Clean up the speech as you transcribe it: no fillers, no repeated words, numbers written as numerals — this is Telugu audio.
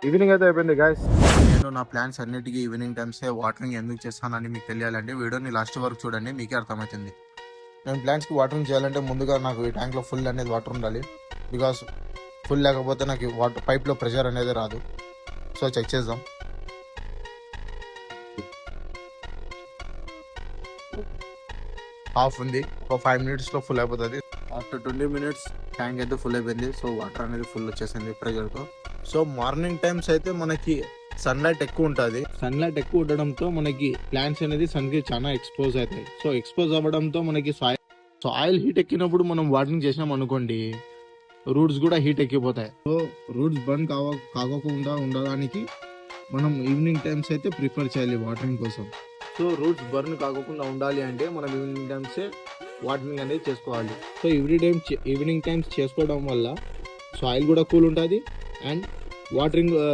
ఈవినింగ్ అయితే అయిపోయింది గాయస్. నేను నా ప్లాన్స్ అన్నిటికీ ఈవినింగ్ టైమ్సే వాటరింగ్ ఎందుకు చేస్తానని మీకు తెలియాలంటే వీడియోని లాస్ట్ వరకు చూడండి, మీకే అర్థమవుతుంది. నేను ప్లాంట్స్కి వాటరింగ్ చేయాలంటే ముందుగా నాకు ఈ ట్యాంక్లో ఫుల్ అనేది వాటర్ ఉండాలి. బికాస్ ఫుల్ లేకపోతే నాకు వాటర్ పైప్లో ప్రెషర్ అనేది రాదు. సో చెక్ చేద్దాం. హాఫ్ ఉంది, ఒక 5 minutesలో ఫుల్ అయిపోతుంది. ఆఫ్టర్ 20 minutes ట్యాంక్ అయితే ఫుల్ అయిపోయింది. సో వాటర్ అనేది ఫుల్ వచ్చేసింది ప్రెషర్తో. సో మార్నింగ్ టైమ్స్ అయితే మనకి సన్లైట్ ఎక్కువ ఉంటుంది. సన్లైట్ ఎక్కువ ఉండడంతో మనకి ప్లాంట్స్ అనేది సన్కి చాలా ఎక్స్పోజ్ అవుతాయి. సో ఎక్స్పోజ్ అవ్వడంతో మనకి సాయిల్ హీట్ ఎక్కినప్పుడు మనం వాటరింగ్ చేసినాం అనుకోండి, రూట్స్ కూడా హీట్ ఎక్కిపోతాయి. సో రూట్స్ బర్న్ కాకోకుండా ఉండడానికి మనం ఈవినింగ్ టైమ్స్ అయితే ప్రిఫర్ చేయాలి వాటరింగ్ కోసం. సో రూట్స్ బర్న్ కాకుండా ఉండాలి అంటే మనం ఈవినింగ్ టైమ్సే వాటరింగ్ అనేది చేసుకోవాలి. సో ఈవినింగ్ టైమ్స్ చేసుకోవడం వల్ల సాయిల్ కూడా కూల్ ఉంటుంది అండ్ వాటరింగ్